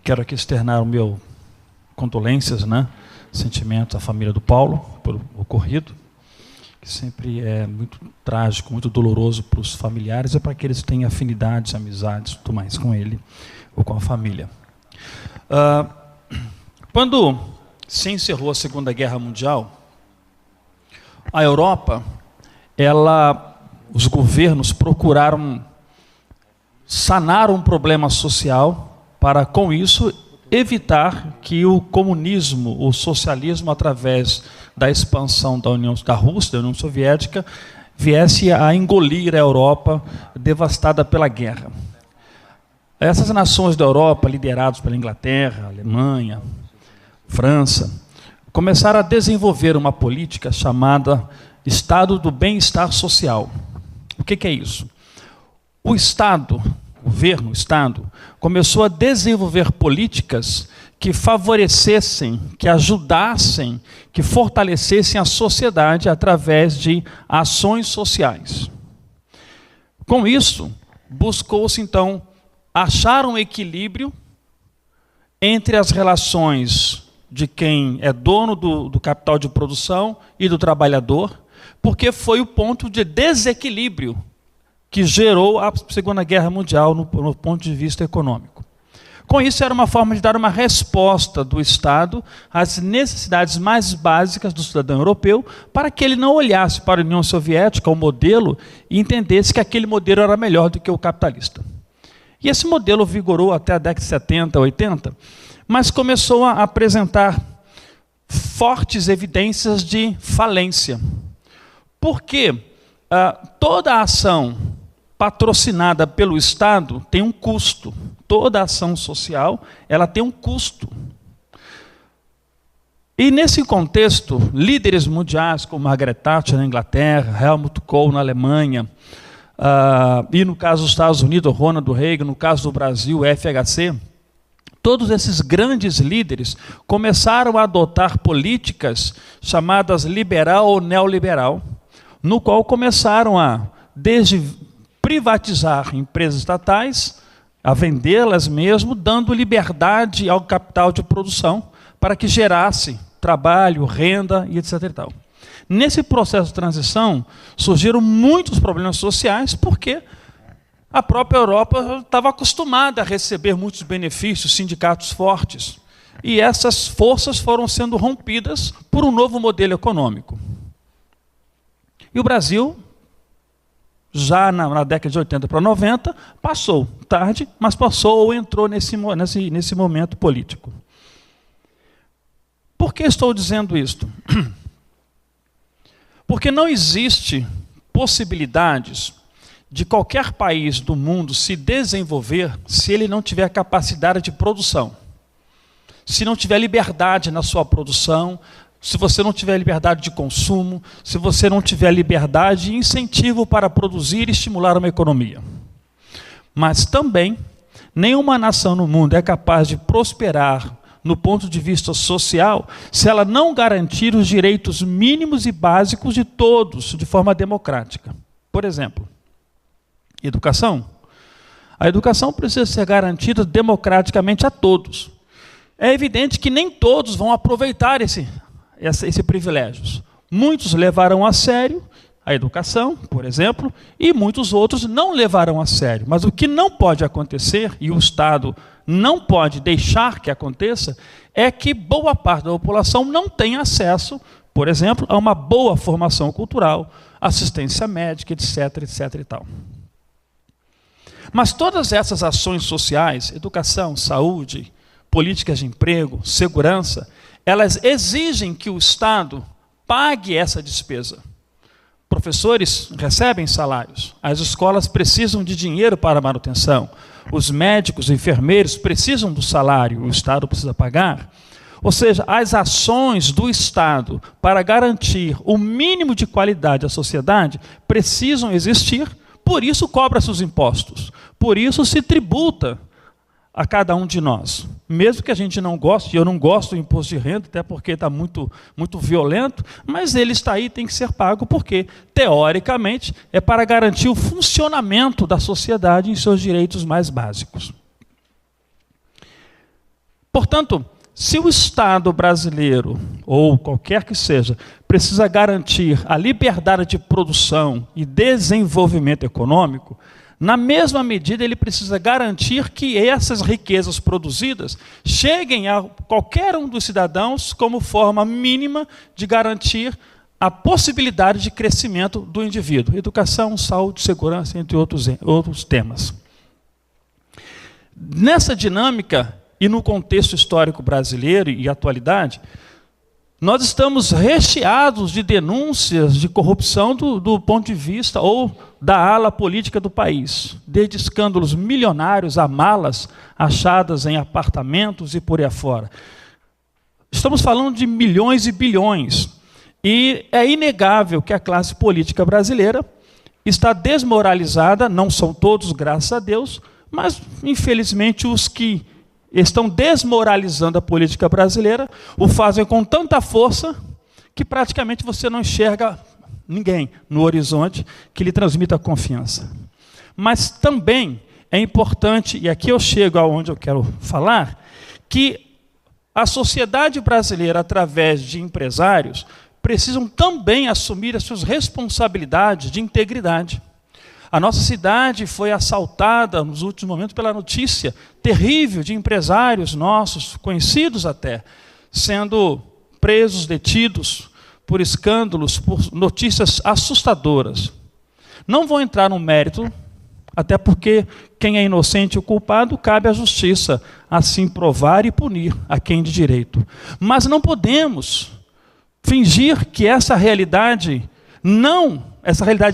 Quero aqui externar o meu condolências, sentimentos à família do Paulo pelo ocorrido, que sempre é muito trágico, muito doloroso para os familiares e para aqueles que têm afinidades, amizades, tudo mais com ele ou com a família. Quando se encerrou a Segunda Guerra Mundial, a Europa, os governos procuraram sanar um problema social para, com isso, evitar que o comunismo, o socialismo, através da expansão da Rússia, da União Soviética, viesse a engolir a Europa devastada pela guerra. Essas nações da Europa, lideradas pela Inglaterra, Alemanha, França, começaram a desenvolver uma política chamada Estado do Bem-Estar Social. O que é isso? O Estado, o governo, o Estado, começou a desenvolver políticas que favorecessem, que ajudassem, que fortalecessem a sociedade através de ações sociais. Com isso, buscou-se, então, achar um equilíbrio entre as relações de quem é dono do capital de produção e do trabalhador, porque foi o ponto de desequilíbrio que gerou a Segunda Guerra Mundial no ponto de vista econômico. Com isso, era uma forma de dar uma resposta do Estado às necessidades mais básicas do cidadão europeu, para que ele não olhasse para a União Soviética, o modelo, e entendesse que aquele modelo era melhor do que o capitalista. E esse modelo vigorou até a década de 70, 80, mas começou a apresentar fortes evidências de falência. Porque toda a ação patrocinada pelo Estado tem um custo. Toda ação social, ela tem um custo. E nesse contexto, líderes mundiais como Margaret Thatcher na Inglaterra, Helmut Kohl na Alemanha, e no caso dos Estados Unidos, Ronald Reagan, no caso do Brasil, FHC, todos esses grandes líderes começaram a adotar políticas chamadas liberal ou neoliberal, no qual começaram a, desde privatizar empresas estatais, a vendê-las mesmo, dando liberdade ao capital de produção para que gerasse trabalho, renda e etc. e tal. Nesse processo de transição, surgiram muitos problemas sociais, porque a própria Europa estava acostumada a receber muitos benefícios, sindicatos fortes, e essas forças foram sendo rompidas por um novo modelo econômico. E o Brasil, já na década de 80 para 90, passou, tarde, mas passou ou entrou nesse momento político. Por que estou dizendo isto? Porque não existe possibilidades de qualquer país do mundo se desenvolver se ele não tiver capacidade de produção, se não tiver liberdade na sua produção, se você não tiver liberdade de consumo, se você não tiver liberdade e incentivo para produzir e estimular uma economia. Mas também, nenhuma nação no mundo é capaz de prosperar no ponto de vista social se ela não garantir os direitos mínimos e básicos de todos de forma democrática. Por exemplo, educação. A educação precisa ser garantida democraticamente a todos. É evidente que nem todos vão aproveitar esse privilégio. Muitos levarão a sério a educação, por exemplo, e muitos outros não levarão a sério. Mas o que não pode acontecer, e o Estado não pode deixar que aconteça, é que boa parte da população não tenha acesso, por exemplo, a uma boa formação cultural, assistência médica, etc., etc. e tal. Mas todas essas ações sociais, educação, saúde, políticas de emprego, segurança, elas exigem que o Estado pague essa despesa. Professores recebem salários, as escolas precisam de dinheiro para a manutenção, os médicos e enfermeiros precisam do salário, o Estado precisa pagar. Ou seja, as ações do Estado para garantir o mínimo de qualidade à sociedade precisam existir, por isso cobra-se os impostos, por isso se tributa a cada um de nós. Mesmo que a gente não goste, eu não gosto do imposto de renda, até porque está muito violento, mas ele está aí, tem que ser pago, porque, teoricamente, é para garantir o funcionamento da sociedade em seus direitos mais básicos. Portanto, se o Estado brasileiro, ou qualquer que seja, precisa garantir a liberdade de produção e desenvolvimento econômico, na mesma medida ele precisa garantir que essas riquezas produzidas cheguem a qualquer um dos cidadãos como forma mínima de garantir a possibilidade de crescimento do indivíduo. Educação, saúde, segurança, entre outros temas. Nessa dinâmica, e no contexto histórico brasileiro e atualidade, nós estamos recheados de denúncias de corrupção do ponto de vista ou da ala política do país, desde escândalos milionários a malas achadas em apartamentos e por aí afora. Estamos falando de milhões e bilhões, e é inegável que a classe política brasileira está desmoralizada, não são todos, graças a Deus, mas, infelizmente, os que estão desmoralizando a política brasileira o fazem com tanta força que praticamente você não enxerga ninguém no horizonte que lhe transmita confiança. Mas também é importante, e aqui eu chego aonde eu quero falar, que a sociedade brasileira, através de empresários, precisam também assumir as suas responsabilidades de integridade. A nossa cidade foi assaltada nos últimos momentos pela notícia terrível de empresários nossos, conhecidos até, sendo presos, detidos por escândalos, por notícias assustadoras. Não vou entrar no mérito, até porque quem é inocente e o culpado, cabe à justiça assim provar e punir a quem de direito. Mas não podemos fingir que essa realidade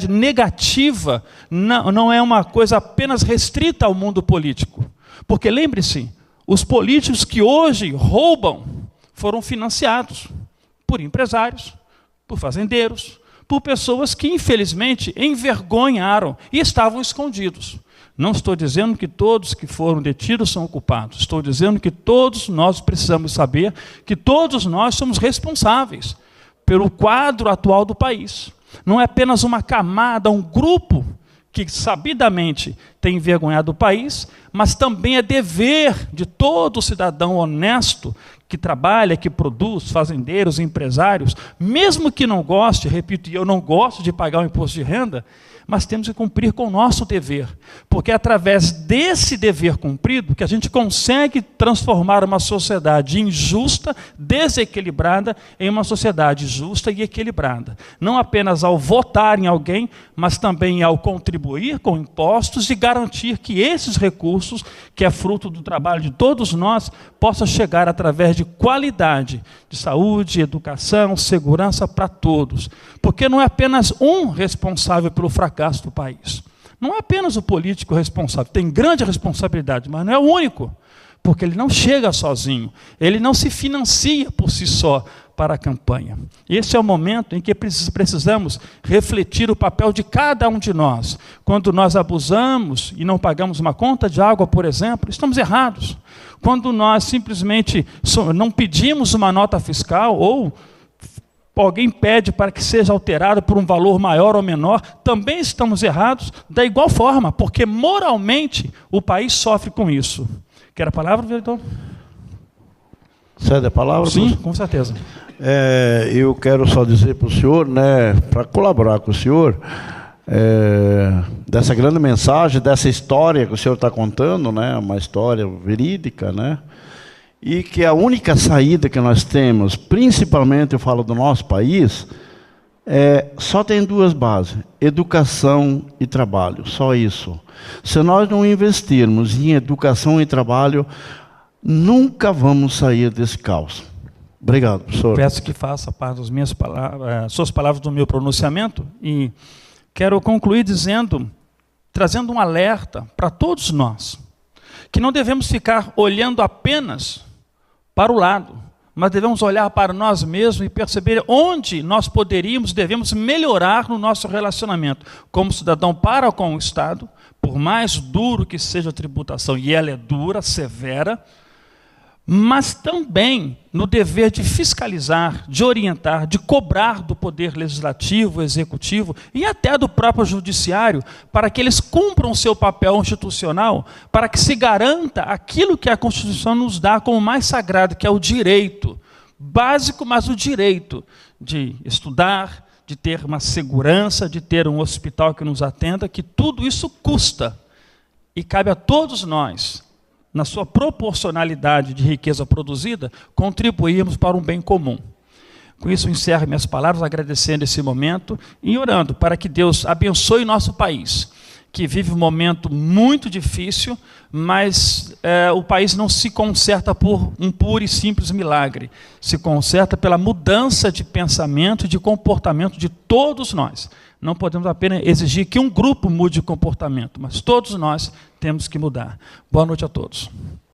negativa não é uma coisa apenas restrita ao mundo político. Porque lembre-se, os políticos que hoje roubam foram financiados por empresários, por fazendeiros, por pessoas que infelizmente envergonharam e estavam escondidos. Não estou dizendo que todos que foram detidos são culpados. Estou dizendo que todos nós precisamos saber que todos nós somos responsáveis pelo quadro atual do país. Não é apenas uma camada, um grupo que sabidamente tem envergonhado o país, mas também é dever de todo cidadão honesto que trabalha, que produz, fazendeiros, empresários, mesmo que não goste, repito, eu não gosto de pagar o imposto de renda, mas temos que cumprir com o nosso dever, porque é através desse dever cumprido que a gente consegue transformar uma sociedade injusta, desequilibrada, em uma sociedade justa e equilibrada. Não apenas ao votar em alguém, mas também ao contribuir com impostos e garantir que esses recursos, que é fruto do trabalho de todos nós, possam chegar através de qualidade de saúde, educação, segurança para todos. Porque não é apenas um responsável pelo fracasso do país. Não é apenas o político responsável, tem grande responsabilidade, mas não é o único, porque ele não chega sozinho, ele não se financia por si só para a campanha. Esse é o momento em que precisamos refletir o papel de cada um de nós. Quando nós abusamos e não pagamos uma conta de água, por exemplo, estamos errados. Quando nós simplesmente não pedimos uma nota fiscal ou alguém pede para que seja alterado por um valor maior ou menor, também estamos errados da igual forma, porque moralmente o país sofre com isso. Quer a palavra, vereador? Cede a palavra? Sim, com certeza. Eu quero só dizer para o senhor, né, para colaborar com o senhor, dessa grande mensagem, dessa história que o senhor está contando, né, uma história verídica, né, e que a única saída que nós temos, principalmente eu falo do nosso país, só tem duas bases: educação e trabalho, só isso. Se nós não investirmos em educação e trabalho, nunca vamos sair desse caos. Obrigado, professor. Peço que faça parte das minhas palavras, suas palavras do meu pronunciamento, e quero concluir trazendo um alerta para todos nós, que não devemos ficar olhando apenas para o lado, mas devemos olhar para nós mesmos e perceber onde nós devemos melhorar no nosso relacionamento como cidadão para com o Estado, por mais duro que seja a tributação, e ela é dura, severa, mas também no dever de fiscalizar, de orientar, de cobrar do poder legislativo, executivo e até do próprio judiciário, para que eles cumpram o seu papel institucional, para que se garanta aquilo que a Constituição nos dá como mais sagrado, que é o direito básico, mas o direito de estudar, de ter uma segurança, de ter um hospital que nos atenda, que tudo isso custa. E cabe a todos nós, na sua proporcionalidade de riqueza produzida, contribuirmos para um bem comum. Com isso, encerro minhas palavras, agradecendo esse momento e orando para que Deus abençoe nosso país, que vive um momento muito difícil, mas o país não se conserta por um puro e simples milagre. Se conserta pela mudança de pensamento e de comportamento de todos nós. Não podemos apenas exigir que um grupo mude de comportamento, mas todos nós temos que mudar. Boa noite a todos.